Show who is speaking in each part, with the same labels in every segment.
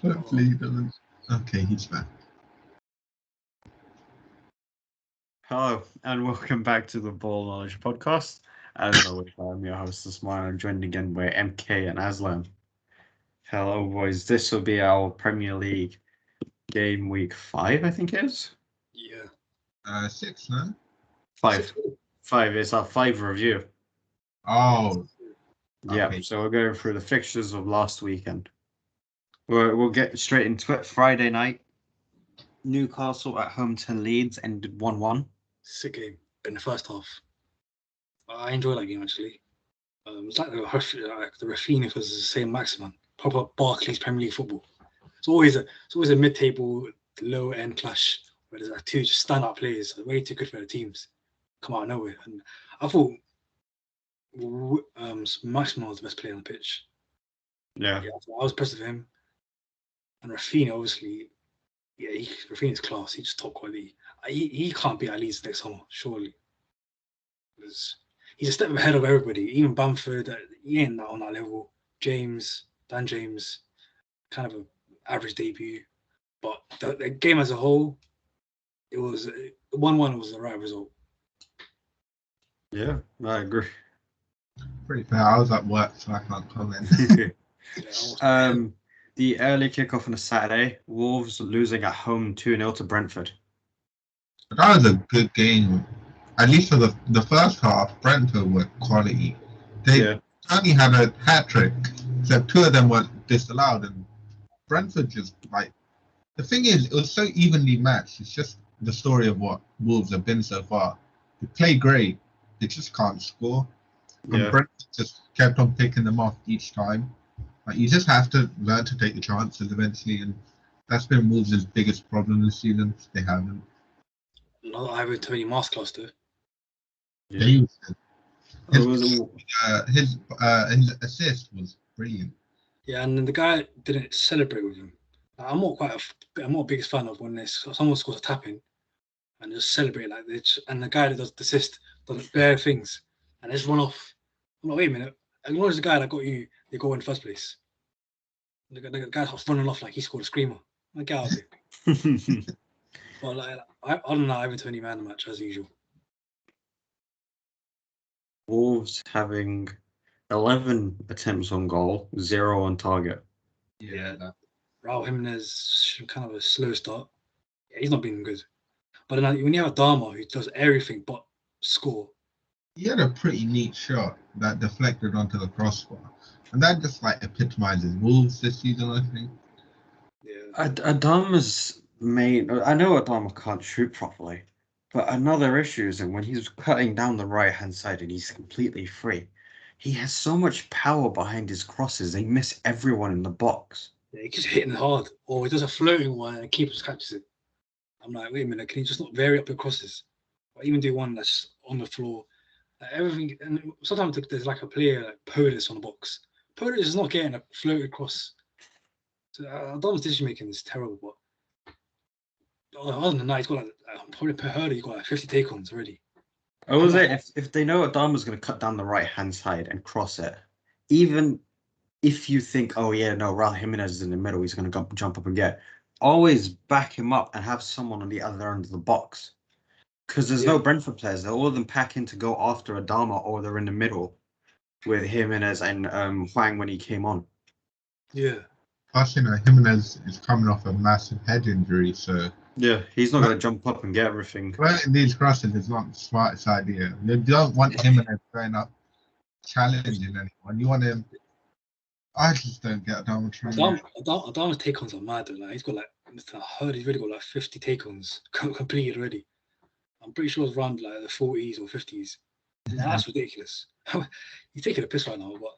Speaker 1: Hopefully he doesn't. Okay, he's back.
Speaker 2: Hello, and welcome back to the Ball Knowledge Podcast. As always, I'm your host this morning. I'm joined again by MK and Aslam. Hello, boys. This will be our Premier League game week 5, I think it is.
Speaker 3: Yeah.
Speaker 1: 6, no?
Speaker 2: 5. 5 is our 5 review.
Speaker 1: Oh,
Speaker 2: Yeah,
Speaker 1: okay.
Speaker 2: so we're going through the fixtures of last weekend. We'll get straight into it. Friday night, Newcastle at home to Leeds ended 1-1.
Speaker 3: Sick game in the first half. I enjoyed that game actually. It's like the Rafinha was the same maximum. Proper Barclays Premier League football. It's always a mid-table, low-end clash where there's like two just stand-up players, way too good for the teams. Come out of nowhere. And I thought Maximo was the best player on the pitch.
Speaker 2: Yeah.
Speaker 3: I was impressed with him. And Rafinha, obviously, Rafinha's class. He's just top quality. He can't be at Leeds next summer, surely. He's a step ahead of everybody. Even Bamford, he ain't on that level. Dan James, kind of an average debut. But the game as a whole, it was 1-1 was the right result.
Speaker 2: Yeah, I agree.
Speaker 1: Pretty fair. I was at work, so I can't comment.
Speaker 2: The early kickoff on a Saturday, Wolves losing at home 2-0 to Brentford.
Speaker 1: That was a good game. At least for the first half, Brentford were quality. They only had a hat trick, except 2 of them were disallowed, and Brentford just the thing is, it was so evenly matched. It's just the story of what Wolves have been so far. They play great, they just can't score. And Brentford just kept on picking them off each time. You just have to learn to take the chances eventually, and that's been Wolves' biggest problem this season. They haven't.
Speaker 3: Not having too many masterclass though.
Speaker 1: Yeah. His assist was brilliant.
Speaker 3: Yeah, and then the guy didn't celebrate with him. I'm not a biggest fan of when someone scores a tap in and just celebrate like this. And the guy that does the assist does bare things and just run off. I'm like, wait a minute. Acknowledge the guy that got you the goal in the first place. The guy's running off like he scored a screamer. Like, get out of here. Well, I don't know. I haven't 20 man match as usual.
Speaker 2: Wolves having 11 attempts on goal, 0 on target.
Speaker 3: Yeah. Raul Jimenez, kind of a slow start. Yeah, he's not been good. But then when you have a Dharma who does everything but score.
Speaker 1: He had a pretty neat shot that deflected onto the crossbar. And that just epitomizes Wolves this season, I think.
Speaker 3: Yeah.
Speaker 2: Adama's I know Adama can't shoot properly, but another issue is that when he's cutting down the right-hand side and he's completely free, he has so much power behind his crosses, they miss everyone in the box.
Speaker 3: Yeah, he keeps hitting hard, or he does a floating one and the keeper just catches it. I'm like, wait a minute, can you just not vary up your crosses? Or even do one that's on the floor? Everything, and sometimes there's like a player like Podis on the box. Podis is not getting a floated cross. So Adam's decision making is terrible, but other than that, he's got probably per hurdle, he's got 50 take-ons already.
Speaker 2: If they know Adama's going to cut down the right-hand side and cross it, even if you think, oh yeah, no, Raul Jimenez is in the middle, he's going to jump up and get, always back him up and have someone on the other end of the box. Because there's no Brentford players. All of them pack in to go after Adama, or they're in the middle with Jimenez and Hwang when he came on.
Speaker 3: Yeah.
Speaker 1: Plus, Jimenez is coming off a massive head injury, so...
Speaker 2: Yeah, he's not going to jump up and get everything.
Speaker 1: Running these crosses is not the smartest idea. You don't want Jimenez going up challenging anyone. You want him... I just don't get Adama trying.
Speaker 3: Adama's take-ons are mad, though. He's got I heard he's already got 50 take-ons completed already. I'm pretty sure it's around the 40s or 50s. That's ridiculous. He's taking a piss right now, but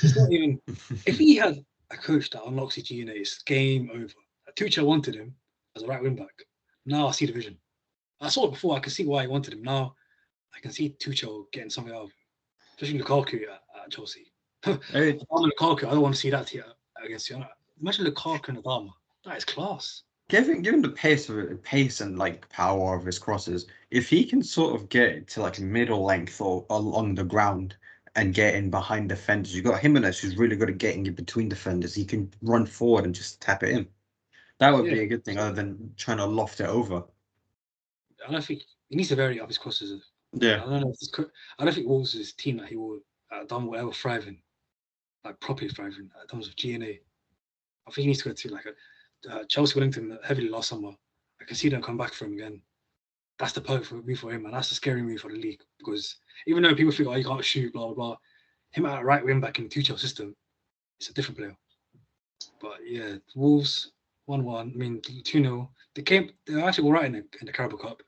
Speaker 3: it's not even... If he had a coach that unlocks his DNA, it's game over. Tuchel wanted him as a right wing-back. Now I see the vision. I saw it before. I can see why he wanted him. Now I can see Tuchel getting something out of him. Especially Lukaku at Chelsea. Lukaku, I don't want to see that here against you. Imagine Lukaku and Adama. That is class.
Speaker 2: Given the pace and power of his crosses, if he can sort of get to middle length or along the ground and get in behind defenders. You've got Jimenez, who's really good at getting in between defenders. He can run forward and just tap it in. That would be a good thing, other than trying to loft it over.
Speaker 3: I don't think he needs to vary up his crosses.
Speaker 2: Yeah.
Speaker 3: I don't know. I don't think Wolves is a team that he will ever thrive in, like properly thrive in terms of GNA. I think he needs to go to like a Chelsea Wellington heavily last summer. I can see them come back for him again. That's the perfect move for him, and that's the scary move for the league, because even though people think, oh, he can't shoot, blah blah blah, him at right wing back in the Tuchel system, it's a different player. But yeah, Wolves 1-1. I mean 2-0. They were actually all right in the Carabao Cup.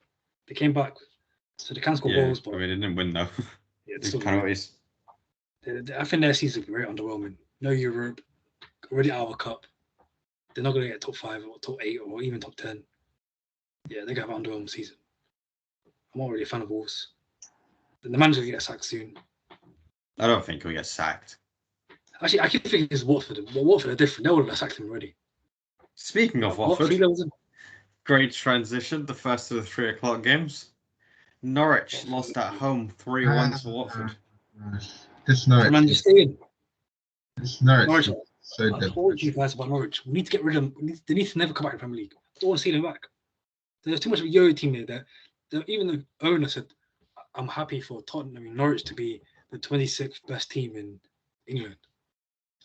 Speaker 3: They came back, so they can score goals. But
Speaker 2: I mean, they didn't win though.
Speaker 3: Yeah,
Speaker 2: It's penalties.
Speaker 3: I think their season will be very underwhelming. No Europe, already out of a cup. They're not going to get top 5 or top 8 or even top 10. Yeah, they're going to have an underwhelming season. I'm not really a fan of Wolves. The manager will get sacked soon.
Speaker 2: I don't think he'll get sacked.
Speaker 3: Actually, I keep thinking it's Watford. But Watford are different. They would have sacked him already.
Speaker 2: Speaking of Watford, great transition. The first of the 3 o'clock games. Norwich lost at home 3-1 to Watford.
Speaker 1: This Norwich. This Norwich.
Speaker 3: I told you guys about Norwich. We need to get rid of them. They need to never come back to the Premier League. I don't want to see them back. There's too much of a yo-yo team there. Even the owner said, I'm happy for Norwich to be the 26th best team in England.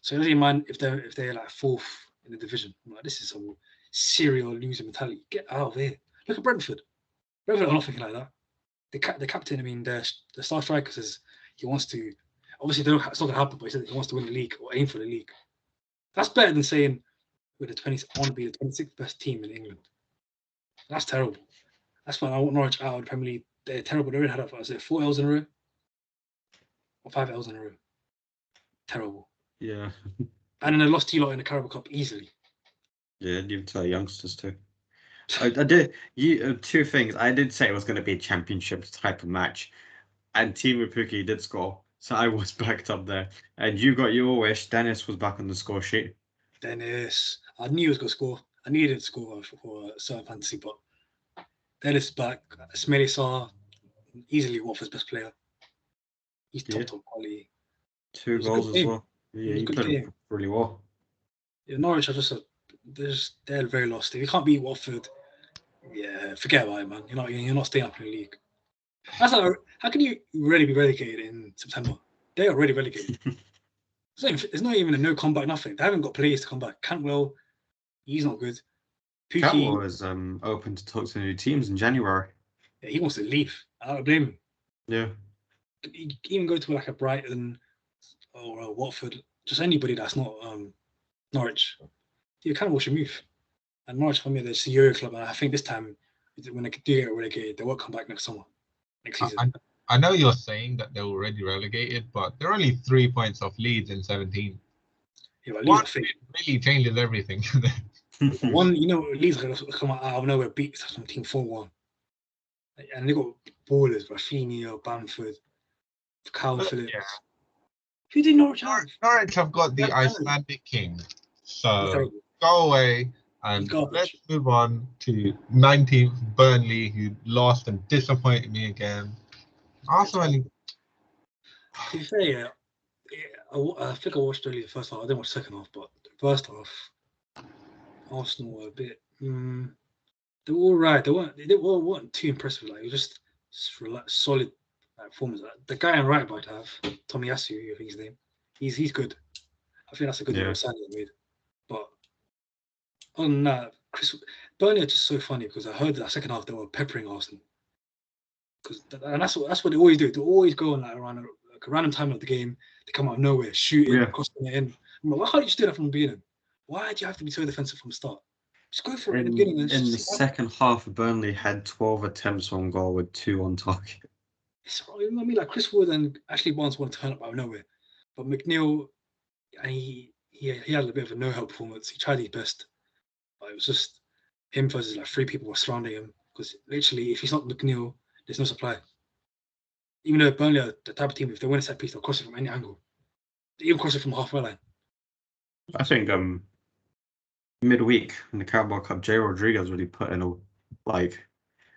Speaker 3: So it doesn't mind if they're like 4th in the division. I'm like, this is some serial loser mentality. Get out of here. Look at Brentford. Brentford are not thinking like that. The captain, the star striker says he wants to. Obviously, it's not going to happen, but he said he wants to win the league or aim for the league. That's better than saying I want to be the 26th best team in England. That's terrible. That's why I want Norwich out of the Premier League. They're terrible. They already had 4 L's in a row or 5 L's in a row. Terrible.
Speaker 2: Yeah.
Speaker 3: And then they lost to lot in the Carabao Cup easily.
Speaker 2: Yeah, even to our youngsters too. I did. 2 things. I did say it was going to be a championship type of match, and Teemu Pukki did score, so I was backed up there. And you got your wish. Dennis was back on the score sheet.
Speaker 3: Dennis, I knew he was going to score. I needed to score for certain fantasy, but Dennis back. Smelly Sarr, easily Watford's best player. He's top quality.
Speaker 2: 2 goals as well. Yeah, he played really well.
Speaker 3: Yeah, Norwich are they're very lost. If you can't beat Watford, yeah, forget about it, man. You're not staying up in the league. That's like, how can you really be relegated in September? They are already relegated. There's not even a no comeback, nothing. They haven't got players to come back. Cantwell, he's not good.
Speaker 2: Pukki, Cantwell is open to talk to new teams in January.
Speaker 3: Yeah, he wants to leave. I don't blame him.
Speaker 2: Yeah.
Speaker 3: You even go to like a Brighton or a Watford, just anybody that's not Norwich. You kind of watch a move. And Norwich, for me, they're a Euro club, and I think this time, when they do get relegated, they won't come back next season.
Speaker 1: I know you're saying that they're already relegated, but they're only 3 points off Leeds in 17.
Speaker 3: Yeah, but Leeds
Speaker 1: really changes everything.
Speaker 3: Leeds are going to come out of nowhere, beat some team 4-1. And they got ballers, Rafinha, Bamford, Calvin Phillips. Yeah. Who did Norwich have?
Speaker 1: Norwich have got the Icelandic king. So go away and let's move on to 19th Burnley, who lost and disappointed me again. Arsenal.
Speaker 3: To be fair, I think I watched only the first half. I didn't watch the second half, but the first half, Arsenal were a bit. They were all right. They weren't too impressive. Like, it was just solid performance. The guy on right back to have Tomiyasu, I think his name. He's good. I think that's a good little signing they made. But other than that, Burnley are just so funny, because I heard that second half they were peppering Arsenal. And that's what they always do. They always go on around a random time of the game. They come out of nowhere, shooting, crossing it in. I'm like, why can't you just do that from the beginning? Why do you have to be so defensive from the start? Just go for it in the beginning.
Speaker 2: In the second half, Burnley had 12 attempts on goal with 2 on target.
Speaker 3: Like Chris Wood and Ashley Barnes want to turn up out of nowhere, but McNeil, and he had a bit of a no-help performance. He tried his best, but it was just him versus like 3 people were surrounding him, because literally, if he's not McNeil, there's no supply. Even though Burnley are the type of team, if they win a set piece, they'll cross it from any angle. They even cross it from the halfway line.
Speaker 2: I think midweek in the Carabao Cup, Jay Rodriguez really put in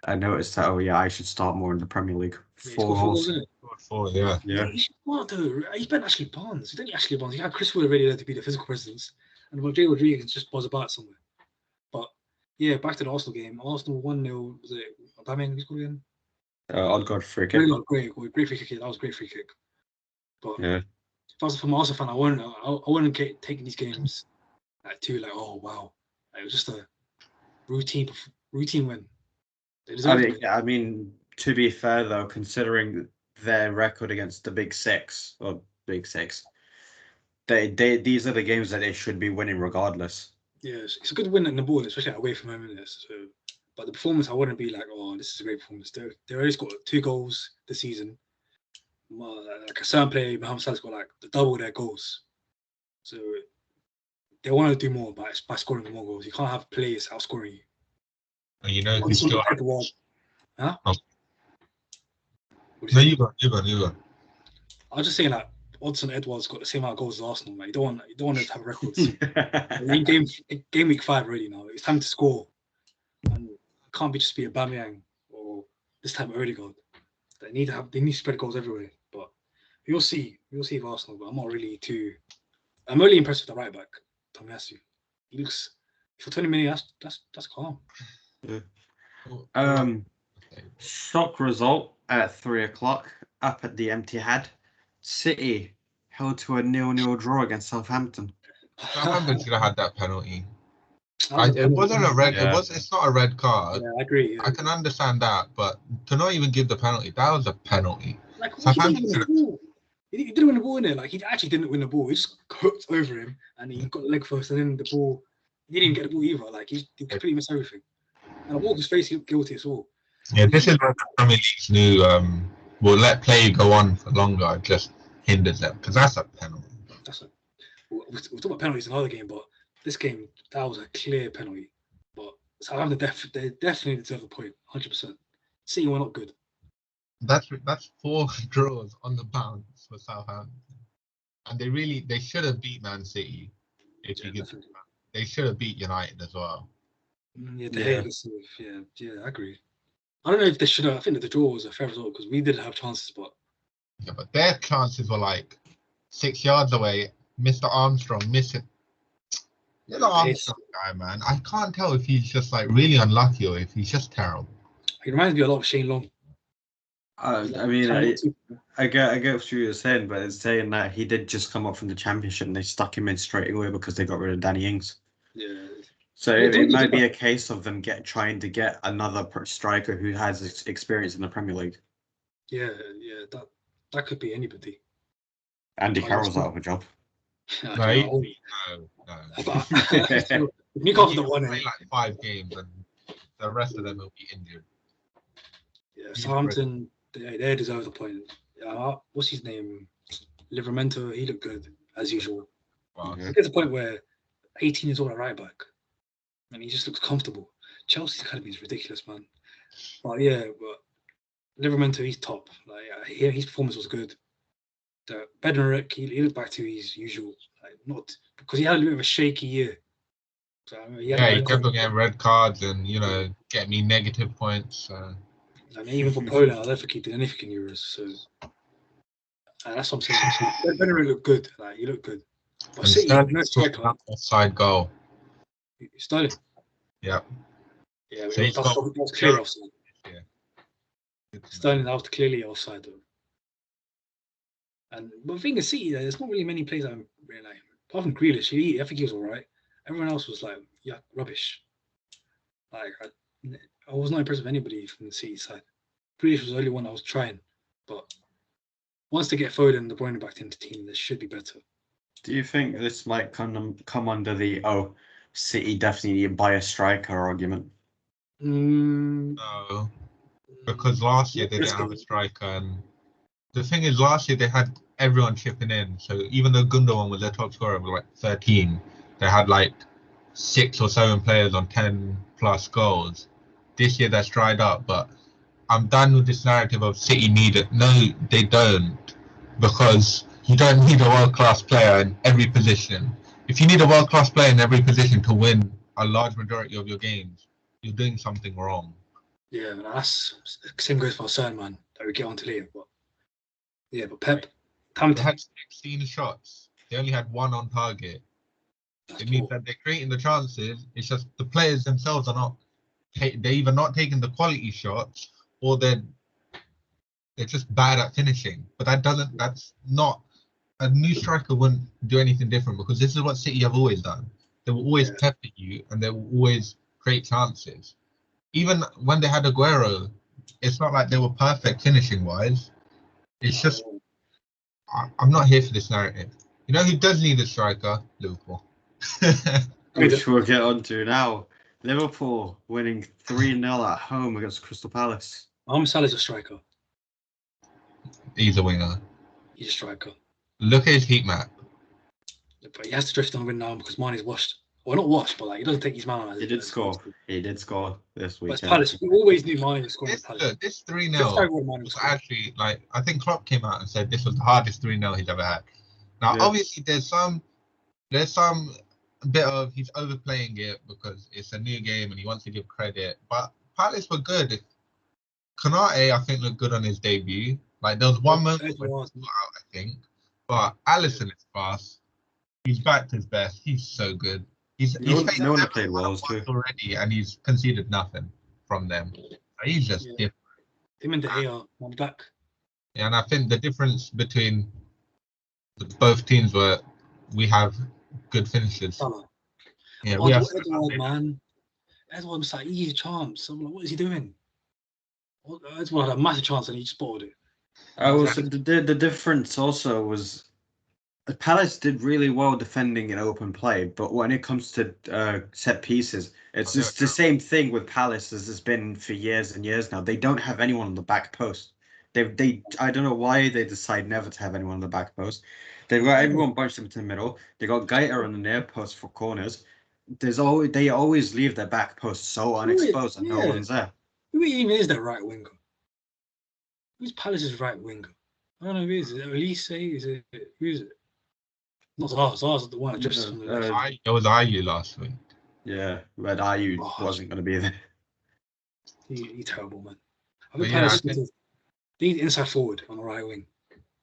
Speaker 2: I noticed that. Oh yeah, I should start more in the Premier League.
Speaker 3: Yeah, he's
Speaker 2: 4
Speaker 3: got 4
Speaker 2: goals.
Speaker 3: goals, innit?
Speaker 1: Four, yeah.
Speaker 2: Yeah.
Speaker 3: He's smart though. He's better Ashley Barnes. He don't need Ashley Barnes. He had Chris Wood already there to be the physical presence, and well, Jay Rodriguez just buzz about somewhere. But yeah, back to the Arsenal game. Arsenal 1-0. Was it Aubameyang? Who's scored again?
Speaker 2: Odegaard free kick.
Speaker 3: Great free kick. That was a great free kick. But
Speaker 2: Yeah.
Speaker 3: if I was from an Arsenal fan, I wouldn't take these games oh wow. It was just a routine win. They deserved it.
Speaker 2: I mean, to be fair though, considering their record against the Big Six, these are the games that they should be winning regardless.
Speaker 3: Yes, it's a good win in the ball, especially away from home in this. So, but the performance, I wouldn't be like, oh, this is a great performance. They already got 2 goals this season. Like a certain player, Mohamed Salah's got like double their goals. So they want to do more by scoring more goals. You can't have players outscoring you.
Speaker 1: And you know who's still...
Speaker 3: Huh?
Speaker 1: Oh. No, you go.
Speaker 3: I was just saying that Odsonne Edouard's got the same amount of goals as Arsenal, man. You don't want to have records. in game week 5 already now. It's time to score. And it can't just be Aubameyang or this time Odegaard. They need to spread goals everywhere. But we'll see with Arsenal, but I'm only impressed with the right back, Tomiyasu. He looks for 20 minutes, that's calm.
Speaker 2: Yeah. Shock result at 3:00 up at the Etihad. City held to a 0-0 draw against Southampton.
Speaker 1: Southampton should have had that penalty. It wasn't a red.
Speaker 2: Yeah.
Speaker 1: It's not a red card.
Speaker 3: Yeah, I agree. Yeah.
Speaker 1: I can understand that, but to not even give the penalty, that was a penalty.
Speaker 3: Like, he didn't win the ball in it. Like, he actually didn't win the ball. He just hooked over him, and he got the leg first, and then the ball. He didn't get the ball either. Like, he completely missed everything. And Walker's face, he looked guilty as well.
Speaker 1: Yeah, this is where the Premier League's new will let play go on for longer. It just hinders them because that's a penalty.
Speaker 3: We'll talk about penalties in another game, but this game, that was a clear penalty. But Southampton they definitely deserve a point, 100%. City were not good.
Speaker 1: That's 4 draws on the bounce for Southampton, and they should have beat Man City. They should have beat United as well.
Speaker 3: Yeah, I agree. I don't know if they should have. I think that the draw was a fair result because we did have chances, but
Speaker 1: their chances were like 6 yards away. Mr. Armstrong missed it. You're the Armstrong guy, man. I can't tell if he's just like really unlucky or if he's just terrible.
Speaker 3: He reminds me a lot of Shane Long.
Speaker 2: I mean, I get what you're saying, but it's saying that he did just come up from the Championship and they stuck him in straight away because they got rid of Danny Ings.
Speaker 3: Yeah.
Speaker 2: So it might be a case of them trying to get another striker who has experience in the Premier League.
Speaker 3: Yeah, that could be anybody.
Speaker 2: Andy Carroll's out of a job.
Speaker 1: No.
Speaker 3: Newcastle don't won
Speaker 1: play like 5 games and the rest of them will be injured.
Speaker 3: Yeah, Southampton, they deserve the point. What's his name? Livramento, he looked good as usual.
Speaker 1: Wow.
Speaker 3: It gets a point where 18 years old at right back, and he just looks comfortable. Chelsea's academy is ridiculous, man. But Livramento, he's top. Like his performance was good. Bednarek, he looked back to his usual, not because he had a little bit of a shaky year. So,
Speaker 1: he kept on getting red cards and get me negative points.
Speaker 3: I mean, even for Poland, I don't think he did anything in Euros. So that's what I'm saying. Bednarek looked good. Like he looked good. But City, no striker.
Speaker 1: Offside goal.
Speaker 3: Sterling.
Speaker 1: Yeah.
Speaker 3: Yeah, so that was clearly offside. Yeah. Sterling, that was clearly offside though. But the thing is, City, there's not really many players I'm really like. Apart from Grealish, I think he was alright. Everyone else was like, rubbish. Like, I was not impressed with anybody from the City side. Grealish was the only one I was trying. But once they get Foden and De Bruyne back into the team, this should be better.
Speaker 2: Do you think this might come under the City definitely need to buy a striker argument?
Speaker 1: No, because last year they didn't have a striker, and the thing is, last year they had everyone chipping in. So even though Gundogan was their top scorer with like 13, they had like 6 or 7 players on 10 plus goals. This year that's dried up, but I'm done with this narrative of City need it. No, they don't, because you don't need a world-class player in every position. If you need a world-class player in every position to win a large majority of your games, you're doing something wrong.
Speaker 3: Yeah, that's same goes for Cern, man. That we get on to later, but yeah, but Pep,
Speaker 1: They had 16 shots. They only had 1 on target. It means that they're creating the chances. It's just the players themselves are not. They're either not taking the quality shots or they're just bad at finishing. But that's not. A new striker wouldn't do anything different because this is what City have always done. They will always pepper you and they will always create chances. Even when they had Aguero, it's not like they were perfect finishing wise. It's just I'm not here for this narrative. You know who does need a striker? Liverpool.
Speaker 2: Which we'll get on to now. Liverpool winning 3-0 at home against Crystal Palace.
Speaker 3: Salah's a striker.
Speaker 1: He's a winger.
Speaker 3: He's a striker.
Speaker 1: Look at his heat map.
Speaker 3: But he has to drift on the win now because Mane's washed. Well, not washed, but like he doesn't take his man.
Speaker 2: He did score. He did score this week.
Speaker 3: But Palace, we always knew Mane was scoring.
Speaker 1: This 3-0 was actually like I think Klopp came out and said this was the hardest 3-0 he's ever had. Now, obviously, there's some bit of he's overplaying it because it's a new game and he wants to give credit. But Palace were good. Konate, I think, looked good on his debut. Like there was one moment when he was out, I think. But Alisson is fast. He's back to his best. He's so good. He's
Speaker 2: played well
Speaker 1: already, and he's conceded nothing from them. He's just different.
Speaker 3: Him and De Gea on back.
Speaker 1: Yeah, and I think the difference between both teams were we have good finishers. Yeah, we have.
Speaker 3: Edward, man. Edward was like easy chance. I'm like, what is he doing? Edward had a massive chance and he just spotted it.
Speaker 2: The difference also was Palace did really well defending in open play, but when it comes to set pieces, it's just the same thing with Palace as it's been for years and years now. They don't have anyone on the back post. They I don't know why they decide never to have anyone on the back post. They've got everyone bunched into the middle. They got Gaeta on the near post for corners. They always leave their back post so unexposed and no one's there.
Speaker 3: Who even is that right winger? Who's Palace's right winger? I don't know who it is. Is it Elise? Who is it? Not Zahar. Zahar's the one that just from the left.
Speaker 1: It was Ayew last week.
Speaker 2: Yeah, but Ayew wasn't going to be there.
Speaker 3: He's terrible, man. I think Palace need inside forward on the right wing.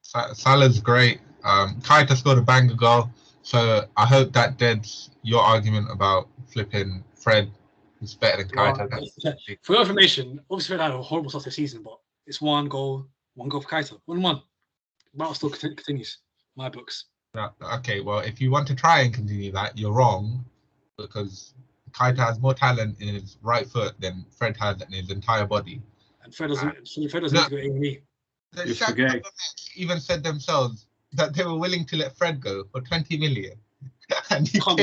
Speaker 1: Salah's great. Keita scored a banger goal. So I hope that deads your argument about flipping Fred is better than Keita.
Speaker 3: For your information, obviously Fred had a horrible start to the season, but it's one goal for Keita. 1-1. Battle still continues. My books.
Speaker 1: Okay, well, if you want to try and continue that, you're wrong because Keita has more talent in his right foot than Fred has in his entire body.
Speaker 3: And Fred doesn't need to go A&E.
Speaker 1: The Shakhtar even said themselves that they were willing to let Fred go for 20 million. And he came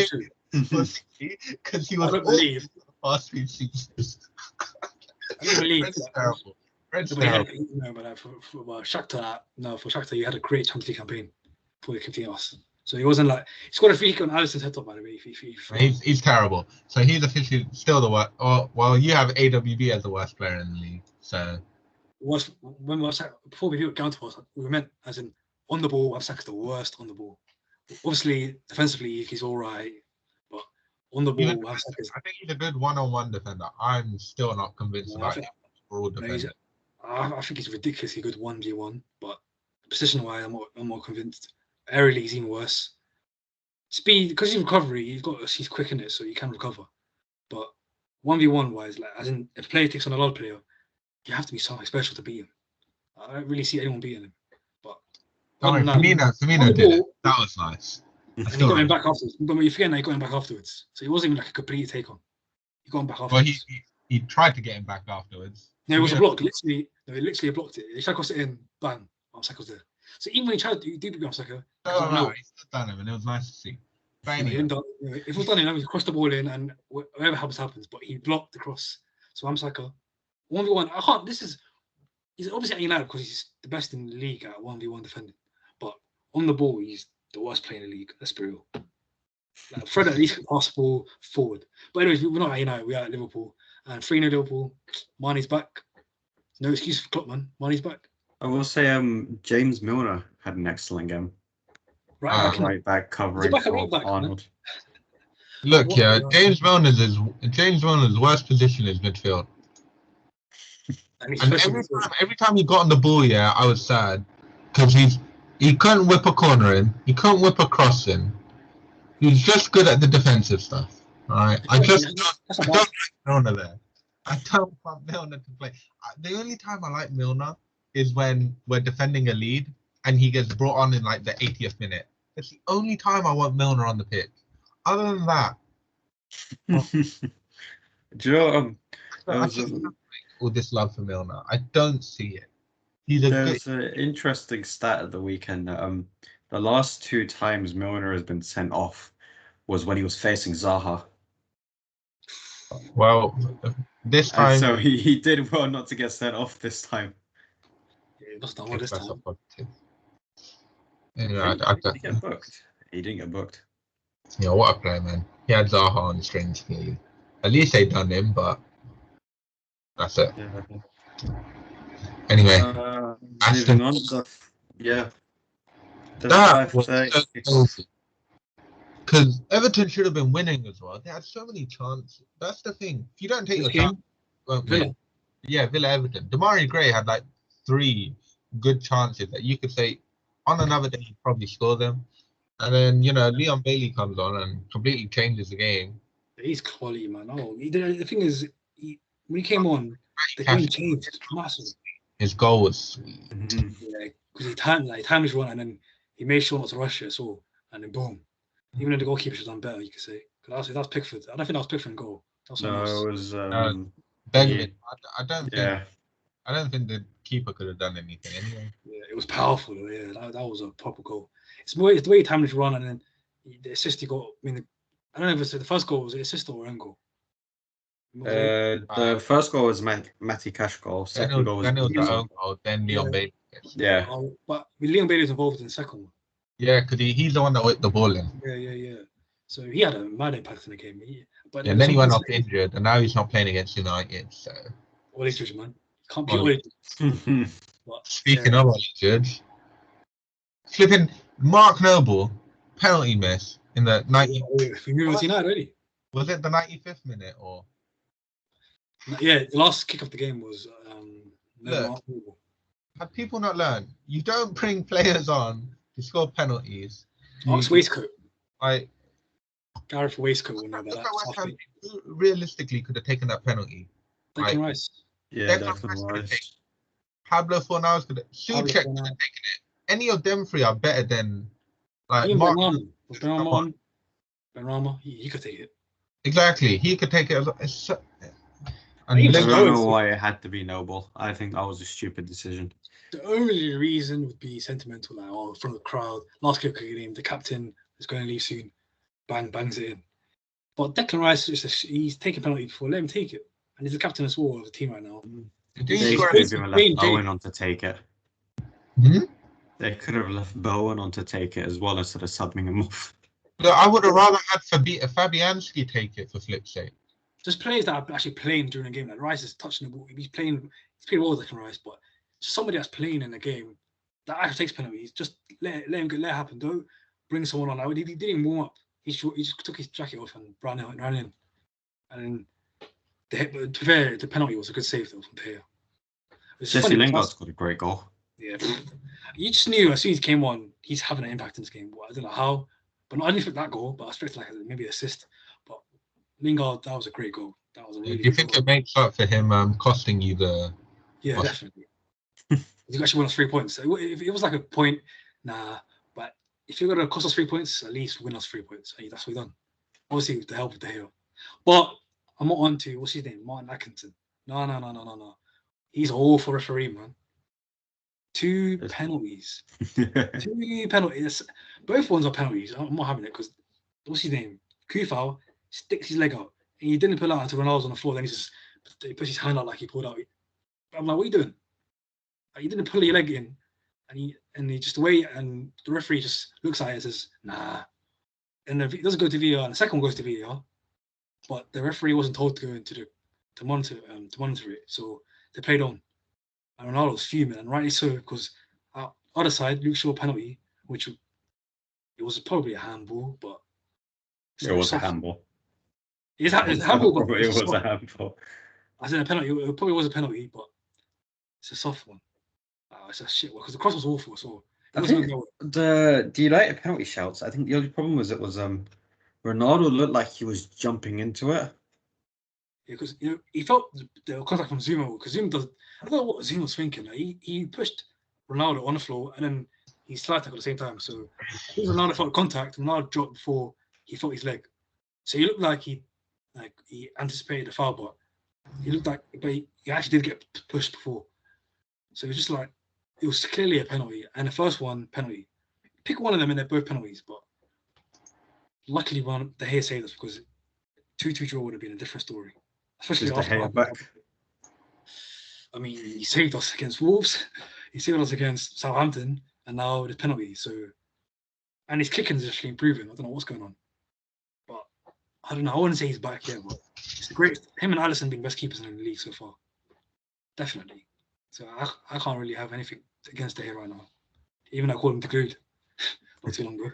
Speaker 1: for 60 because he was the past few seasons.
Speaker 3: I don't believe
Speaker 1: Fred's terrible. Fred's terrible.
Speaker 3: No, but for Shakhtar, you had a great Champions League campaign before you continue us. So he wasn't like he scored a free kick on Alisson's head top, by the way.
Speaker 1: He's terrible. So he's officially still the worst. Well, you have AWB as the worst player in the league. So before we do it down to us, we meant as in on the ball, Wan-Bissaka's the worst on the ball. Obviously, defensively, he's all right, but on the ball, Wan-Bissaka's... I think he's a good one-on-one defender. I'm still not convinced about him.
Speaker 3: I think he's ridiculously good 1v1, but position-wise, I'm more convinced. Aerially, he's even worse. Speed, because he's recovery, he's quick in it, so he can recover. But 1v1 wise, like as in if a player takes on a lot of player, you have to be something special to beat him. I don't really see anyone beating him. But
Speaker 1: Firmino did it. That was nice.
Speaker 3: And he got him back afterwards. But you forget that he got him back afterwards. So he wasn't even like a complete take on. He got him back afterwards.
Speaker 1: Well, he tried to get him back afterwards.
Speaker 3: No, it was a block. He literally blocked it. He tried to cross it in. Bang. Wan-Bissaka was there. So even when he tried to do Wan-Bissaka,
Speaker 1: he still done him, and it was nice to see.
Speaker 3: If it was done, he crossed the ball in, and whatever happens. But he blocked the cross. So Wan-Bissaka, 1v1. I can't. He's obviously at United because he's the best in the league at 1v1 defending. But on the ball, he's the worst player in the league. Let's be real. Like, Fred at least can pass the ball forward. But anyways, we're not at United. We're at Liverpool. And 3-0 Liverpool. Mane's back. No excuse for Klopp, man. Mane's back.
Speaker 2: I will say James Milner had an excellent game. Right back covering for Arnold.
Speaker 1: Look, James Milner's worst position is midfield.
Speaker 3: And he's
Speaker 1: And
Speaker 3: pushing the ball.
Speaker 1: every time he got on the ball, yeah, I was sad because he couldn't whip a corner in, he couldn't whip a cross in. He was just good at the defensive stuff. All right,
Speaker 3: That's
Speaker 1: I
Speaker 3: not
Speaker 1: don't
Speaker 3: bad.
Speaker 1: like Milner there. I don't want Milner to play. The only time I like Milner is when we're defending a lead and he gets brought on in like the 80th minute. That's the only time I want Milner on the pitch. Other than that,
Speaker 2: Do you know,
Speaker 1: I just don't like all this love for Milner. I don't see it. He's a good.
Speaker 2: there's an interesting stat at the weekend. The last 2 times Milner has been sent off was when he was facing Zaha.
Speaker 1: Well, this
Speaker 2: And
Speaker 1: time.
Speaker 2: so he did well not to get sent off this time.
Speaker 3: Yeah, he must have done well this time.
Speaker 1: Anyway,
Speaker 2: He didn't get booked. He didn't get booked.
Speaker 1: Yeah, what a player, man. He had Zaha on the strings, clearly. At least they done him, but that's it.
Speaker 2: Yeah.
Speaker 1: Anyway,
Speaker 2: Moving on. Yeah.
Speaker 1: that was so because Everton should have been winning as well. They had so many chances. That's the thing. If you don't take your chance,
Speaker 3: Villa.
Speaker 1: Yeah, Villa Everton. Damari Gray had like 3 good chances that you could say on another day he'd probably score them. And then, Leon Bailey comes on and completely changes the game.
Speaker 3: He's quality, man. Oh, the thing is, when he came on, the game changed massively.
Speaker 1: His goal was sweet.
Speaker 3: Yeah, because he timed his run and then he made sure not to rush it. So and then boom. Even though the goalkeeper should have done better, you could say. Because that's Pickford. I don't think that was Pickford goal.
Speaker 2: No, it was
Speaker 1: Bergman. I don't think the keeper could have done anything anyway.
Speaker 3: Yeah, it was powerful though. Yeah, that was a proper goal. It's the way he timed his run and then the assist he got. I mean, I don't know if the first goal was an assist or an goal.
Speaker 2: The first goal was Matty Cash goal. Second goal was
Speaker 1: their own goal. Then Leon Bailey.
Speaker 2: Yeah.
Speaker 3: But Leon Bailey was involved in the second one.
Speaker 1: Yeah, because he's the one that whipped the ball in.
Speaker 3: Yeah. So he had a mad impact in the game.
Speaker 1: And then he went off injured, and now he's not playing against United. So.
Speaker 3: All injured, man. Can't be all injured.
Speaker 1: Speaking of all injured, flipping Mark Noble penalty miss in the 90th.
Speaker 3: We moved on to United already.
Speaker 1: Was it the 95th minute or?
Speaker 3: Yeah, the last kick of the game was.
Speaker 1: Look, have people not learned? You don't bring players on to score penalties.
Speaker 3: Mark's waistcoat. Gareth Waistcoat will know about that.
Speaker 1: Who realistically could have taken that penalty?
Speaker 3: Declan Rice.
Speaker 2: Yeah, Declan Rice.
Speaker 1: Pablo Fornals could have. Souček could have taken it. Any of them 3 are better than
Speaker 3: Mark. Benrahma, he could take it.
Speaker 1: Exactly, he could take it.
Speaker 2: I don't know why it had to be Noble. I think that was a stupid decision.
Speaker 3: The only reason would be sentimental, from the crowd. Last kick of the game, the captain is going to leave soon. Bangs it in. But Declan Rice, he's taken penalty before. Let him take it. And he's the captain as well of the team right now.
Speaker 2: They could have even left Bowen on to take it. They could have left Bowen on to take it as well instead of subbing him off.
Speaker 1: Look, I would have rather had Fabianski take it for flip's sake.
Speaker 3: Just players that are actually playing during the game. Like Rice is touching the ball. He's playing well with Declan Rice, but just somebody that's playing in the game that actually takes penalties. Just let it happen. Don't bring someone on. He didn't even warm up. He just took his jacket off and ran in. And the penalty was a good save though from Teo.
Speaker 2: Jesse Lingard's got a great goal.
Speaker 3: Yeah, you just knew as soon as he came on, he's having an impact in this game. I don't know how, but I didn't expect that goal. But I expected maybe an assist. But Lingard, that was a great goal. That was a really.
Speaker 1: Do you think it makes up for him costing you the?
Speaker 3: Yeah, definitely. He actually won us 3 points. If it was like a point, nah. But if you're gonna cost us 3 points, at least win us 3 points. That's what we've done. Obviously, with the help of De Gea. But I'm not on to what's his name, Martin Atkinson. No. He's an awful referee, man. 2 penalties. 2 penalties. Both ones are penalties. I'm not having it because what's his name? Kufau sticks his leg out and he didn't pull out until Ronaldo's on the floor. Then he puts his hand out like he pulled out. I'm like, what are you doing? You didn't pull your leg in, and he just wait, and the referee just looks at it and says, nah. And it doesn't go to VAR, and the second one goes to VAR, but the referee wasn't told to go into to monitor it, so they played on. And Ronaldo was fuming, and rightly so, because other side, Luke Shaw penalty, which it was probably a handball, but
Speaker 2: it was a handball.
Speaker 3: It's a handball, but
Speaker 2: it was a handball.
Speaker 3: I said a penalty. It probably was a penalty, but It's a soft one. It's a shit one because the cross was awful. So
Speaker 2: I think the United penalty shouts. I think the only problem was Ronaldo looked like he was jumping into it.
Speaker 3: Yeah, because he felt the contact from Zuma because Zuma does. I don't know what Zuma was thinking. Like, he pushed Ronaldo on the floor and then he slide tackled at the same time. So I think Ronaldo felt contact. Ronaldo dropped before he felt his leg. So he looked like he anticipated the foul, but he looked like he actually did get pushed before. So it was just like it was clearly a penalty, and the first one penalty. Pick one of them, and they're both penalties. But luckily, the Gea saved us because 2-2 draw would have been a different story. Especially after. I mean, he saved us against Wolves, he saved us against Southampton, and now the penalty. So, and his kicking is actually improving. I don't know what's going on, but I don't know. I wouldn't say he's back yet, but it's the greatest. Him and Alisson being best keepers in the league so far, definitely. So I can't really have anything against the Gea right now, even though I called him the Glued not too long ago.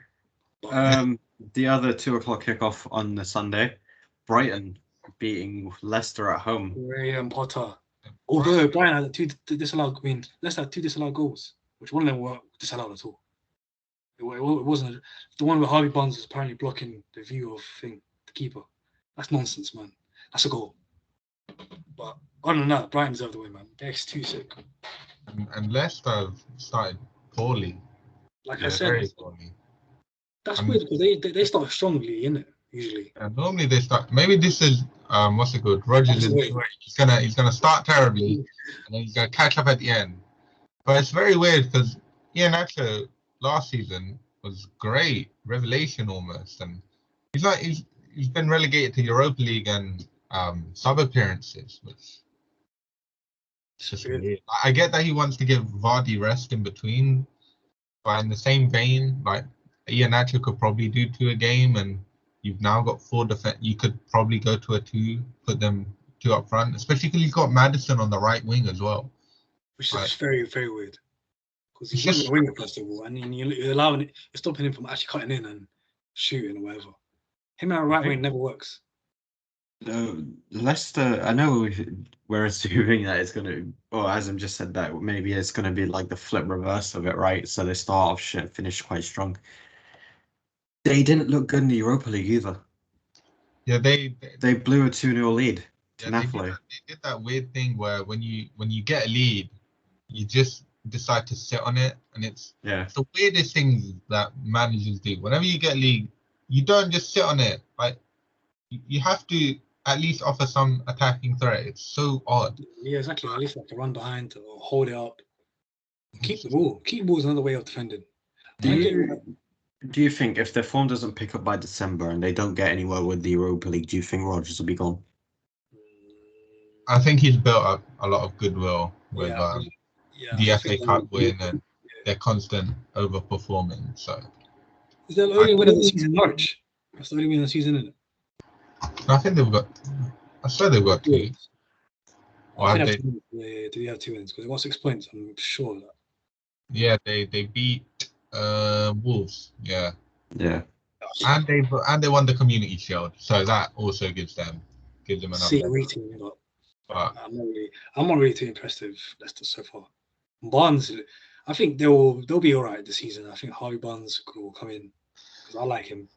Speaker 2: But, the other 2:00 kickoff on the Sunday, Brighton beating Leicester at home.
Speaker 3: Graham Potter. Although Brighton had Leicester had 2 disallowed goals, which one of them weren't disallowed at all. It wasn't the one where Harvey Barnes was apparently blocking the view of the keeper. That's nonsense, man. That's a goal. But other than that, Brighton deserved the win, man. They're too sick.
Speaker 1: And Leicester started poorly.
Speaker 3: Like I said,
Speaker 1: very poorly.
Speaker 3: That's weird because they start strongly, isn't it? Usually.
Speaker 1: Normally they start. Maybe this is what's it called? Rodgers is he's gonna start terribly, and then he's gonna catch up at the end. But it's very weird because Iheanacho last season was great, revelation almost, and he's been relegated to Europa League and sub appearances, which it's just weird. I get that he wants to give Vardy rest in between, but in the same vein, like Iheanacho could probably do 2 a game, and you've now got 4 defense. You could probably go to a 2, put them 2 up front, especially because you've got Maddison on the right wing as well.
Speaker 3: Which is very, very weird. Because he's just a winger first of all, and you're stopping him from actually cutting in and shooting or whatever. Him on the right wing never works.
Speaker 2: Leicester, I know we're assuming that it's going to, or Azam just said that maybe it's going to be like the flip reverse of it, right? So they start off shit, finish quite strong. They didn't look good in the Europa League either.
Speaker 1: Yeah, they
Speaker 2: blew a 2-0 lead to Napoli.
Speaker 1: They did that weird thing where when you get a lead, you just decide to sit on it, and it's the weirdest thing that managers do. Whenever you get a lead, you don't just sit on it. Like you have to at least offer some attacking threat. It's so odd.
Speaker 3: Yeah, exactly. At least like to run behind or hold it up. Keep the ball. Keep the ball is another way of defending.
Speaker 2: Do you think if their form doesn't pick up by December and they don't get anywhere with the Europa League, do you think Rodgers will be gone?
Speaker 1: I think he's built up a lot of goodwill with the FA Cup win and their constant overperforming. So
Speaker 3: is that the only win of the season? March. That's the only win of the season, isn't it?
Speaker 1: I think they've got. I swear they've got 2.
Speaker 3: Or have they? Do they have 2 wins? Because they got 6 points. I'm sure of that.
Speaker 1: Yeah, they beat Wolves. Yeah. And they won the Community Shield, so that also gives them enough.
Speaker 3: See, but I'm not really too impressed with Leicester so far. Barnes, I think they'll be all right this season. I think Harvey Barnes will come in because I like him.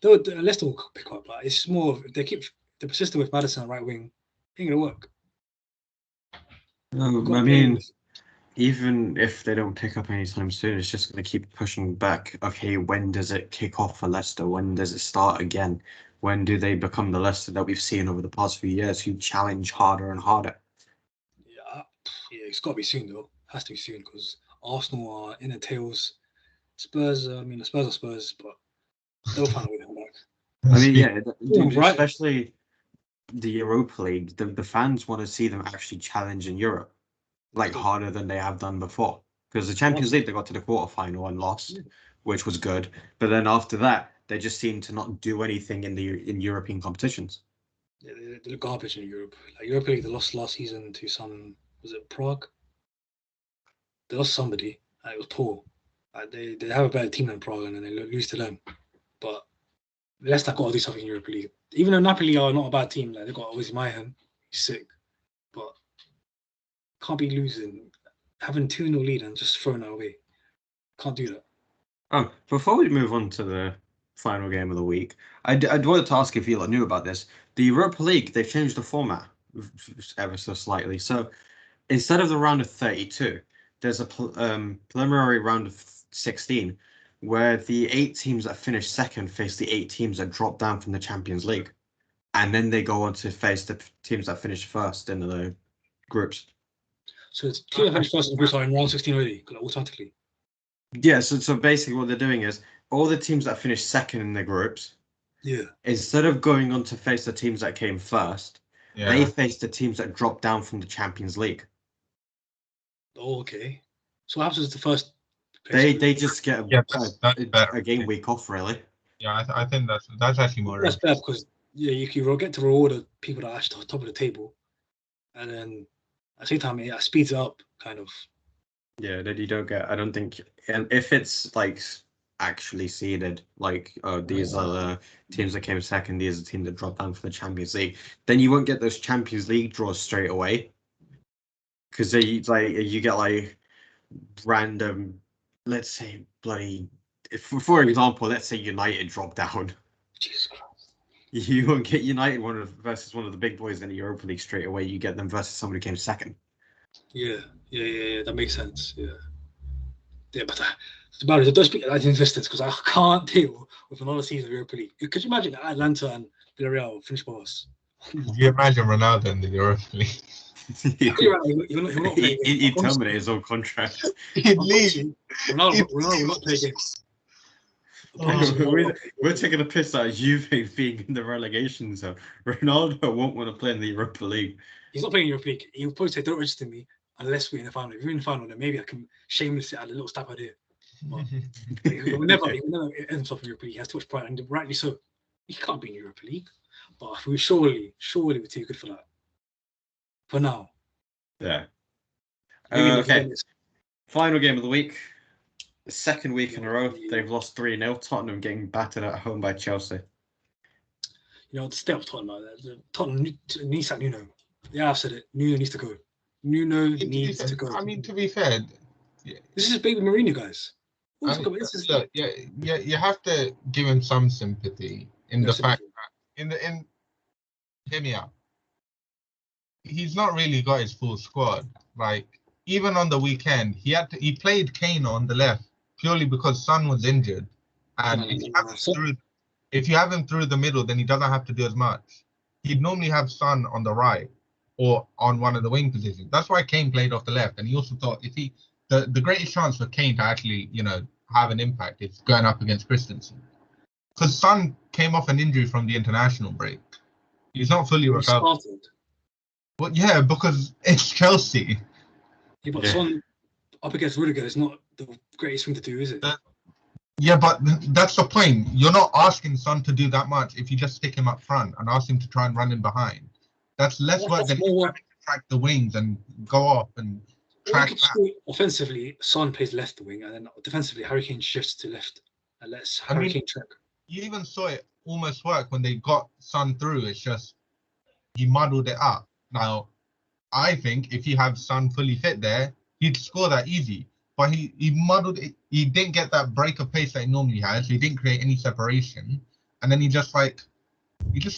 Speaker 3: Leicester will pick up, but it's more of they're persistent with Maddison right wing. It ain't gonna work.
Speaker 2: I mean, even if they don't pick up anytime soon, it's just going to keep pushing back. Okay, when does it kick off for Leicester? When does it start again? When do they become the Leicester that we've seen over the past few years who challenge harder and harder?
Speaker 3: Yeah, it's got to be soon though. It has to be soon because Arsenal are in the tails. Spurs, the Spurs are Spurs, but they'll find a way to come back.
Speaker 2: I mean, especially the Europa League, the fans want to see them actually challenge in Europe, like harder than they have done before. Because the Champions League, they got to the quarterfinal and lost, which was good. But then after that, they just seem to not do anything in European competitions.
Speaker 3: Yeah, they look garbage in Europe. Like Europa League, they lost last season to was it Prague? They lost somebody. It was poor. They have a better team than Prague, and then they lose to them. But Leicester got to do something in Europa League. Even though Napoli are not a bad team, like they got obviously Mayhem, he's sick, but can't be losing having 2-0 lead and just throwing it away. Can't do that.
Speaker 2: Before we move on to the final game of the week, I wanted to ask if you knew about this. The Europa League, they've changed the format ever so slightly. So instead of the round of 32, there's a preliminary round of 16 where the 8 teams that finish second face the 8 teams that drop down from the Champions League. And then they go on to face the teams that finish first in the groups.
Speaker 3: So the team that finished first in the groups are in round 16 already, automatically.
Speaker 2: Yeah, so basically what they're doing is all the teams that finish second in their groups, instead of going on to face the teams that came first, they face the teams that dropped down from the Champions League.
Speaker 3: Oh, okay. So what happens is the first
Speaker 2: place they just get a game week off, really.
Speaker 1: Yeah, I think that's actually more.
Speaker 3: That's better because you can get to reward the people that are actually top of the table, and then at the same time it speeds it up, kind of.
Speaker 2: Yeah, that you don't get. I don't think, and if it's like actually seeded, like these are the teams that came second, these are the teams that dropped down from the Champions League, then you won't get those Champions League draws straight away, because you get like random, let's say for example, let's say United drop down.
Speaker 3: Jesus Christ.
Speaker 2: You won't get United versus one of the big boys in the Europa League straight away. You get them versus somebody who came second.
Speaker 3: Yeah, that makes sense. Yeah, but the matter is, it does speak that existence because I can't deal with another season of Europa League. Could you imagine Atlanta and Villarreal finish above us?
Speaker 1: You imagine Ronaldo in the Europa League?
Speaker 2: He'd terminate his own contract.
Speaker 1: He'd leave.
Speaker 3: Ronaldo will not play games.
Speaker 2: We're taking a piss out of Juve being in the relegation zone. Ronaldo won't want to play in the Europa League.
Speaker 3: He's not playing in the Europa League. He'll probably say, "Don't register me unless we're in the final. If you're in the final, then maybe I can shamelessly add a little stab idea." But he will never end himself in the Europa League. He has too much pride, and rightly so. He can't be in the Europa League. But we surely we're too good for that. For now.
Speaker 2: Yeah. Okay. Final game of the week. The second week in a row, they've lost 3-0. Tottenham getting battered at home by Chelsea.
Speaker 3: The step of Tottenham, Tottenham needs that Nuno. Yeah, I've said it. Nuno needs to go. Nuno needs to go.
Speaker 1: I mean, to be fair,
Speaker 3: this is baby Mourinho, guys.
Speaker 1: You have to give him some sympathy in the fact that hear me out. He's not really got his full squad. Like, even on the weekend, he played Kane on the left purely because Son was injured, and if you have him through the middle, then he doesn't have to do as much. He'd normally have Son on the right or on one of the wing positions. That's why Kane played off the left, and he also thought the greatest chance for Kane to actually have an impact is going up against Christensen, because Son came off an injury from the international break. He's not fully recovered. Well, yeah, because it's Chelsea.
Speaker 3: Yeah, but Son up against Rudiger is not the greatest thing to do, is it?
Speaker 1: Yeah, but that's the point. You're not asking Son to do that much if you just stick him up front and ask him to try and run in behind. That's less work than to track the wings and go up and track back.
Speaker 3: Offensively, Son plays left wing, and then defensively, Harry Kane shifts to left and lets Harry Kane track.
Speaker 1: You even saw it almost work when they got Son through. It's just he muddled it up. Now, I think if you have Son fully fit there, he'd score that easy. But he muddled it. He didn't get that break of pace that he normally has. So he didn't create any separation. And then he just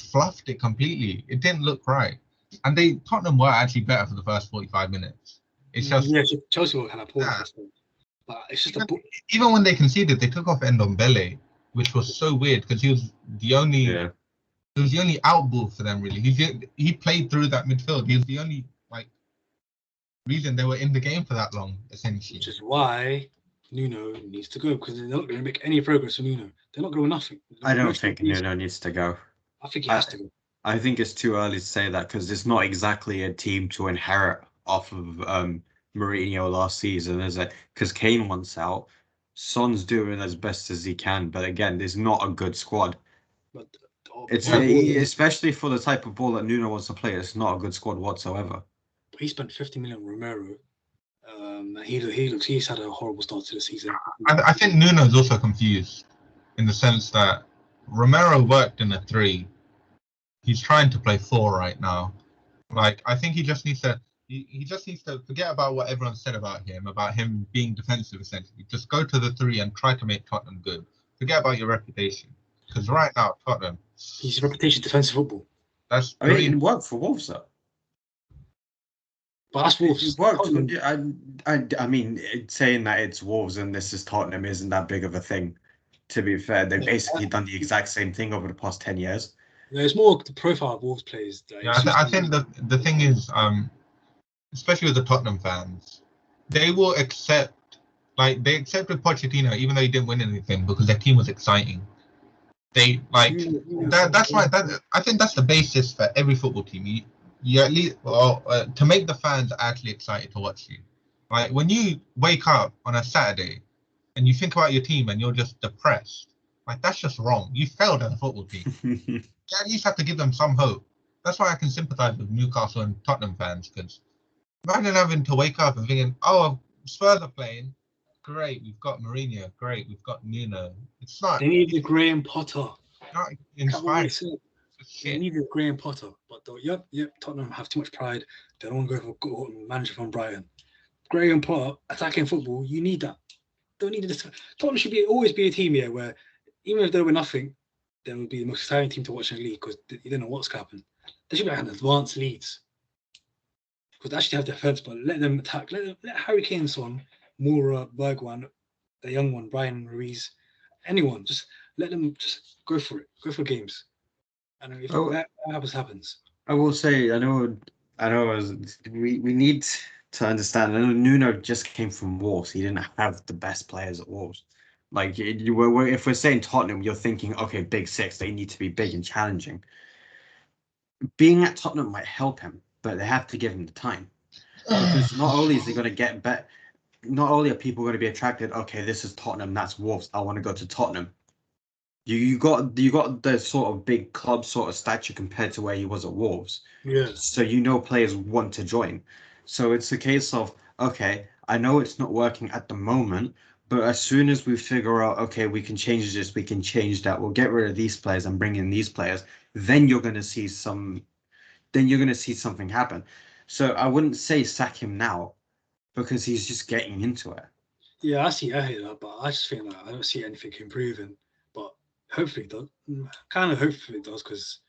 Speaker 1: fluffed it completely. It didn't look right. And Tottenham were actually better for the first 45 minutes. It's just
Speaker 3: Chelsea were kind of poor. But it's just
Speaker 1: even when they conceded, they took off Ndombele, which was so weird because he was the only. Yeah. It was the only outball for them, really. He played through that midfield. He was the only reason they were in the game for that long, essentially.
Speaker 3: Which is why Nuno needs to go, because they're not going to make any progress with Nuno. They're not going to nothing.
Speaker 2: I don't think Nuno needs to go.
Speaker 3: I think he has to go.
Speaker 2: I think it's too early to say that because it's not exactly a team to inherit off of Mourinho last season, is it? Because Kane wants out. Son's doing as best as he can, but again, there's not a good squad. But especially for the type of ball that Nuno wants to play, it's not a good squad whatsoever.
Speaker 3: He spent 50 million on Romero. He's had a horrible start to the season.
Speaker 1: I think Nuno's also confused in the sense that Romero worked in a 3. He's trying to play 4 right now. I think he just needs to He just needs to forget about what everyone said about him being defensive essentially. Just go to the 3 and try to make Tottenham good. Forget about your reputation. Because right now, Tottenham...
Speaker 3: His reputation defensive football.
Speaker 1: That's
Speaker 2: I mean, it worked for Wolves, though.
Speaker 3: But that's Wolves.
Speaker 2: It worked. I mean, saying that it's Wolves and this is Tottenham isn't that big of a thing. To be fair, they've basically done the exact same thing over the past 10 years.
Speaker 3: Yeah, it's more the profile of Wolves players.
Speaker 1: Yeah, I think the thing is, especially with the Tottenham fans, they will accept, like, they accepted Pochettino even though he didn't win anything because their team was exciting. They, like, that's right. I think that's the basis for every football team. You at least, to make the fans actually excited to watch you. Like, when you wake up on a Saturday and you think about your team and you're just depressed, like, that's just wrong. You failed as a football team. You at least have to give them some hope. That's why I can sympathise with Newcastle and Tottenham fans, because imagine having to wake up and thinking, oh, Spurs are playing. Great, we've got Mourinho. Great, we've got Nuno. It's not.
Speaker 3: They needed Graham Potter.
Speaker 1: Not inspiring.
Speaker 3: They needed Graham Potter, but yep, Tottenham have too much pride. They don't want to go for a manager from Brighton. Graham Potter, attacking football, you need that. Don't need this. Tottenham should always be a team here where even if they were nothing, they would be the most exciting team to watch in the league because you don't know what's going to happen. They should be an advanced leads because they actually have defense, but let them attack. Let Harry Kane, Son, Moura, Bergwijn, the young one, Brian Ruiz, anyone, just let them just go for it. Go for games. And if that happens.
Speaker 2: I will say, I know we need to understand. I know Nuno just came from Wolves. He didn't have the best players at Wolves. Like, if we're saying Tottenham, you're thinking, okay, big six, they need to be big and challenging. Being at Tottenham might help him, but they have to give him the time. Because not only is he going to get better, not only are people going to be attracted, okay, this is Tottenham, that's Wolves, I want to go to Tottenham. You got the sort of big club sort of stature compared to where he was at Wolves.
Speaker 3: Yeah.
Speaker 2: So players want to join. So it's a case of, okay, I know it's not working at the moment, but as soon as we figure out, okay, we can change this, we can change that, we'll get rid of these players and bring in these players, then you're going to see something happen. So I wouldn't say sack him now because he's just getting into it.
Speaker 3: Yeah, I hear that, but I just think that I don't see anything improving. But hopefully it does. Kind of hopefully it does because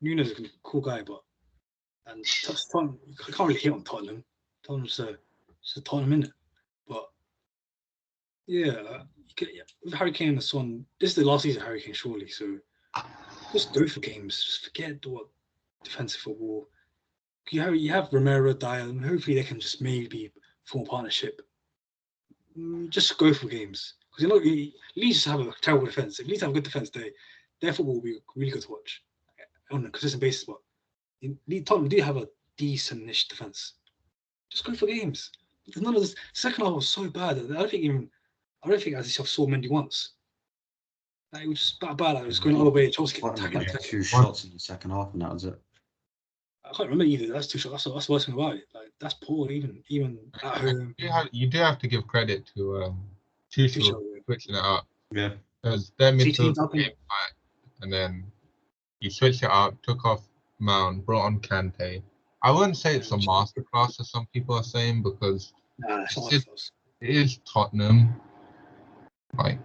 Speaker 3: Nuno's a cool guy, but and Tottenham, I can't really hit on Tottenham. Tottenham's a Tottenham, innit? But yeah, with Harry Kane and the Son, this is the last season of Harry Kane, surely. So just go for games. Just forget what defensive football. You have Romero, Dyer, and hopefully they can just maybe form a partnership. Just go for games because Leeds just have a terrible defense. If Leeds have a good defense, their football will be really good to watch on a consistent basis. But Tottenham do have a decent-ish defense. Just go for games. Because none of this second half was so bad. I don't think as I saw Mendy once. Like, it was just bad. Like, it was going all the way. Chelsea
Speaker 2: Tottenham had 2 shots in the second half, and that was it.
Speaker 3: I can't remember either. That's 2 shots. That's the worst thing about it. Like, that's poor, even at home.
Speaker 1: You do have to give credit to Tuchel switching it up.
Speaker 2: Yeah.
Speaker 1: Because their midfield came back, and then he switched it up, took off Mount, brought on Kante. I wouldn't say it's a masterclass, as some people are saying, because it is Tottenham. Like,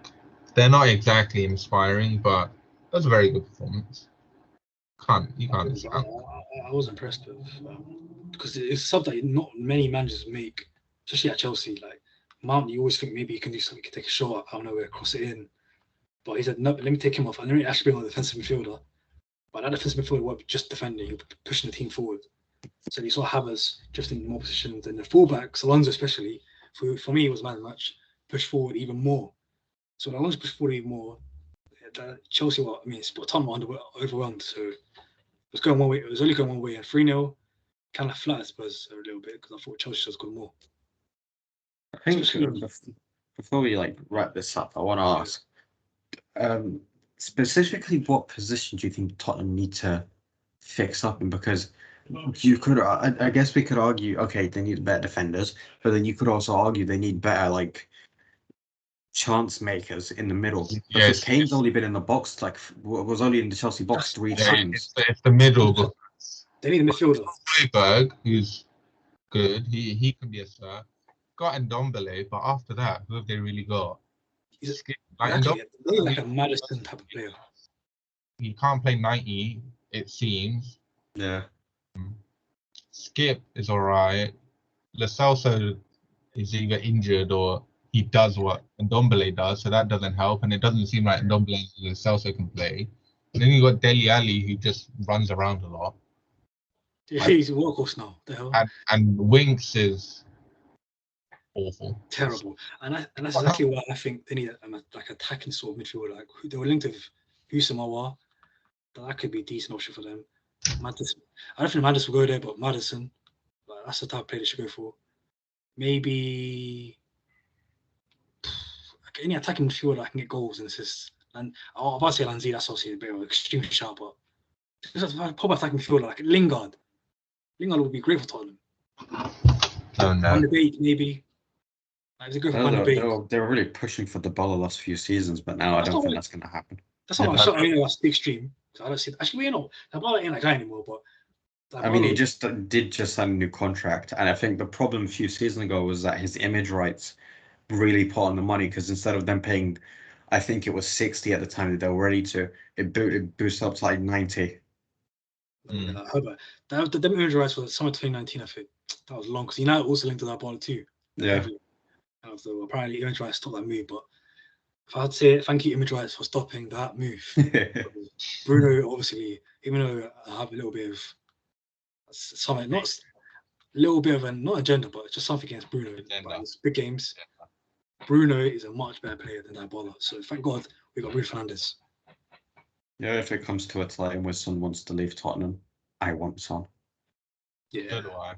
Speaker 1: they're not exactly inspiring, but that's a very good performance. You can't.
Speaker 3: I was impressed with because it's something that not many managers make, especially at Chelsea. Like Mount, you always think maybe he can do something, he can take a shot out of nowhere, cross it in. But he said, no, let me take him off. And then he actually bring on a defensive midfielder. But that defensive midfielder wasn't just defending, he was pushing the team forward. So you saw Havertz just in more positions than the fullbacks, Alonso especially. For me, it was man of the match, push forward even more. So when Alonso pushed forward even more, Chelsea Tottenham were overwhelmed. So it was only going one way, and 3-0 kind of flattered Spurs a little bit because I thought Chelsea just got more.
Speaker 2: I think before we wrap this up, I want to ask specifically what position do you think Tottenham need to fix up in? Because you could, I guess we could argue, okay, they need better defenders, but then you could also argue they need better chance makers in the middle. Because Kane's only been in the box, was only in the Chelsea box 3 times.
Speaker 1: It's the middle.
Speaker 3: They need a midfielder.
Speaker 1: Højbjerg, who's good. He can be a star. Got Ndombele, but after that, who have they really got?
Speaker 3: He's
Speaker 1: Like
Speaker 3: actually
Speaker 1: Ndombele,
Speaker 3: like a Madison type of player.
Speaker 1: he can't play 90, it seems.
Speaker 2: Yeah.
Speaker 1: Skip is alright. Lo Celso is either injured or he does what Ndombele does, so that doesn't help, and it doesn't seem like Ndombele and Lo Celso can play. And then you got Dele Alli, who just runs around a lot.
Speaker 3: Yeah, he's a workhorse now. The hell,
Speaker 1: And Winks is awful.
Speaker 3: terrible. And that's exactly why I think they need like attacking sort of midfielder. Like they were linked with Husamawa. That could be a decent option for them. Madison. I don't think Madison will go there, but Madison, like, that's the type of player they should go for. Maybe like any attacking midfielder that can get goals and assists. And I'm about to say Lanzi, that's obviously a bit of an extreme shout, but just a proper attacking midfielder like Lingard. Lingard would be great for Tottenham.
Speaker 1: Oh no.
Speaker 3: Van de Beek, maybe. Like, if they go for Van de Beek.
Speaker 2: They were really pushing for Dybala last few seasons, but now I don't think that's going to happen.
Speaker 3: That's not what I know that's the extreme. I don't see. Actually, Dybala ain't that guy anymore. But
Speaker 2: I mean, he just did sign a new contract, and I think the problem a few seasons ago was that his image rights really put on the money, because instead of them paying, I think it was 60 at the time that they were ready to, it boosted up to like 90.
Speaker 3: Yeah, I heard that. The image rights was summer 2019. I think that was long because United also linked to Dybala too.
Speaker 2: Yeah.
Speaker 3: So apparently, image rights stopped that move, but. If I had to say thank you, image rights, for stopping that move. Bruno, obviously, even though I have a little bit of something, not a little bit of not agenda, but just something against Bruno. Like, it's big games. Bruno is a much better player than Dybala. So thank God we got Bruno Fernandes.
Speaker 2: Yeah, if it comes to a time where Son wants to leave Tottenham, I want Son.
Speaker 3: Yeah.
Speaker 1: So do I.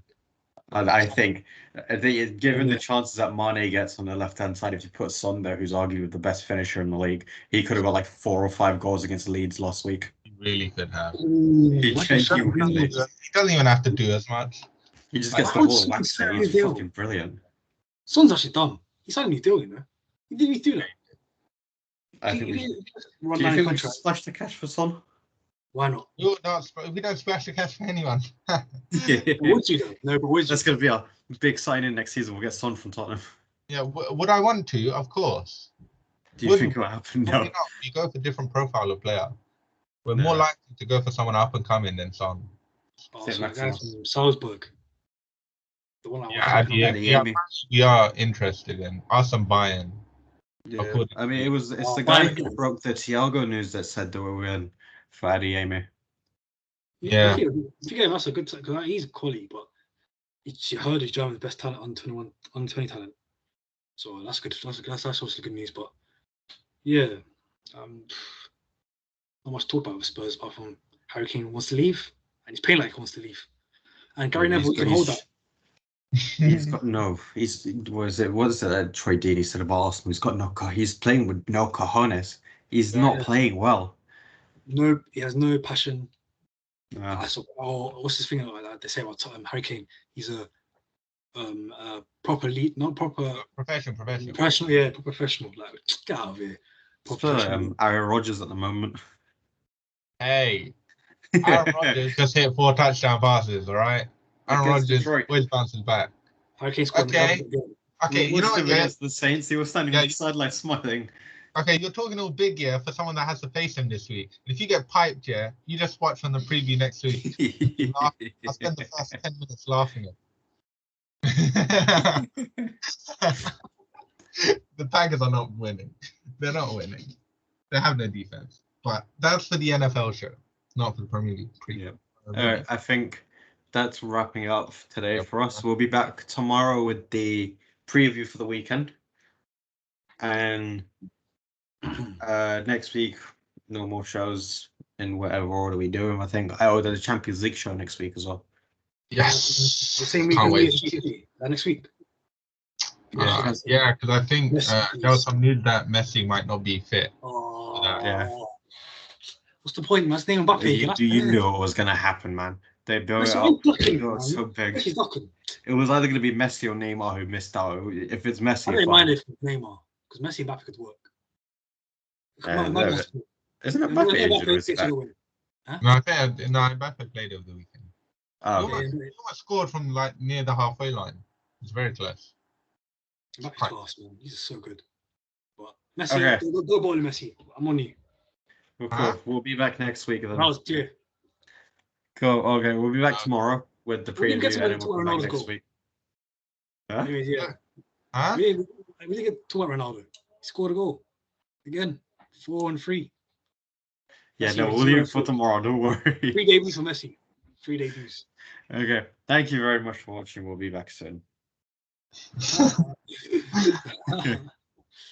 Speaker 2: I think, given the chances that Mane gets on the left-hand side, if you put Son there, who's arguably the best finisher in the league, he could have got like 4 or 5 goals against Leeds last week.
Speaker 1: He really could have.
Speaker 2: He
Speaker 1: doesn't even have to do as much.
Speaker 2: He just gets the ball waxed. He's fucking brilliant.
Speaker 3: Son's actually dumb. He signed a new deal, you know. He didn't even do that.
Speaker 2: I think do you think we should splash the cash for Son?
Speaker 3: Why not?
Speaker 1: We don't splash the cash for anyone.
Speaker 3: Would you though? No, but
Speaker 2: that's going to be a big sign-in next season. We'll get Son from Tottenham.
Speaker 1: Yeah, would I want to? Of course.
Speaker 2: Do you think it will happen? No.
Speaker 1: You go for different profile of player. We're more likely to go for someone up and coming than Son.
Speaker 3: So the guy from Salzburg. The one
Speaker 1: we are interested in us and Bayern.
Speaker 2: Yeah. I mean, it's the guy who broke the Thiago news that said they were in for Adeyemi.
Speaker 3: Yeah. That's a good because he's quality, but you heard he's German's best talent on 20 talent. So that's good. That's also good news. But yeah, not much talk about with Spurs apart from Harry Kane wants to leave and he's playing like he wants to leave. And Gary Neville can hold that.
Speaker 2: He's got what is it Troy Deeney said about Arsenal? He's playing with no cojones. He's not playing well.
Speaker 3: No, he has no passion. What's this thing like that they say about Harry Kane? He's a proper lead, not proper professional. Yeah, proper professional. Like, get out of here.
Speaker 2: Aaron Rodgers at the moment.
Speaker 1: Hey, Aaron Rodgers just hit 4 touchdown passes. All right. Aaron Rodgers always bounces back.
Speaker 3: Okay,
Speaker 2: you know what? Against the Saints, he was standing on the sideline smiling.
Speaker 1: Okay, you're talking all big, for someone that has to face him this week. If you get piped, you just watch on the preview next week. I'll spend the first 10 minutes laughing at The Tigers are not winning. They're not winning. They have no defense. But that's for the NFL show, not for the Premier League preview.
Speaker 2: I think that's wrapping up today for us. We'll be back tomorrow with the preview for the weekend. And next week, no more shows in whatever order we do them. I think there's a Champions League show next week as well.
Speaker 3: Yes. The same week as next week.
Speaker 1: Yeah, because I think there was some news that Messi might not be fit.
Speaker 3: What's the point, man? His name Mbappe.
Speaker 2: Do you know what was going to happen, man? They built it up. So big. It was either going to be Messi or Neymar who missed out. If it's Messi,
Speaker 3: I don't mind if it's Neymar because Messi and Mbappe could work.
Speaker 2: Isn't it Mbappe injured?
Speaker 1: No, I think Mbappe played over the weekend.
Speaker 2: Oh,
Speaker 1: He almost scored from like near the halfway line. It's very close.
Speaker 3: Mbappe's
Speaker 1: Quite-
Speaker 3: class, man. He's so good. But Messi,
Speaker 2: Okay.
Speaker 3: go ball, Messi. I'm on you.
Speaker 2: Cool.
Speaker 1: Huh?
Speaker 2: We'll be back next week then.
Speaker 3: Yeah.
Speaker 2: Cool. Okay, we'll be back tomorrow with the
Speaker 3: We didn't get
Speaker 2: preview,
Speaker 3: to
Speaker 2: and then
Speaker 3: talk
Speaker 2: we'll
Speaker 3: about
Speaker 2: come back
Speaker 3: Ronaldo's
Speaker 2: next
Speaker 3: goal.
Speaker 2: week. Huh?
Speaker 3: Anyways, yeah.
Speaker 1: Huh?
Speaker 3: We didn't get to talk about Ronaldo. He scored a goal. Again. 4-3.
Speaker 2: Yeah,
Speaker 3: Messi
Speaker 2: no,
Speaker 3: was
Speaker 2: we'll leave it
Speaker 3: 0-4.
Speaker 2: for tomorrow. Don't worry.
Speaker 3: 3 debuts for Messi. 3 debuts.
Speaker 2: Okay. Thank you very much for watching. We'll be back soon.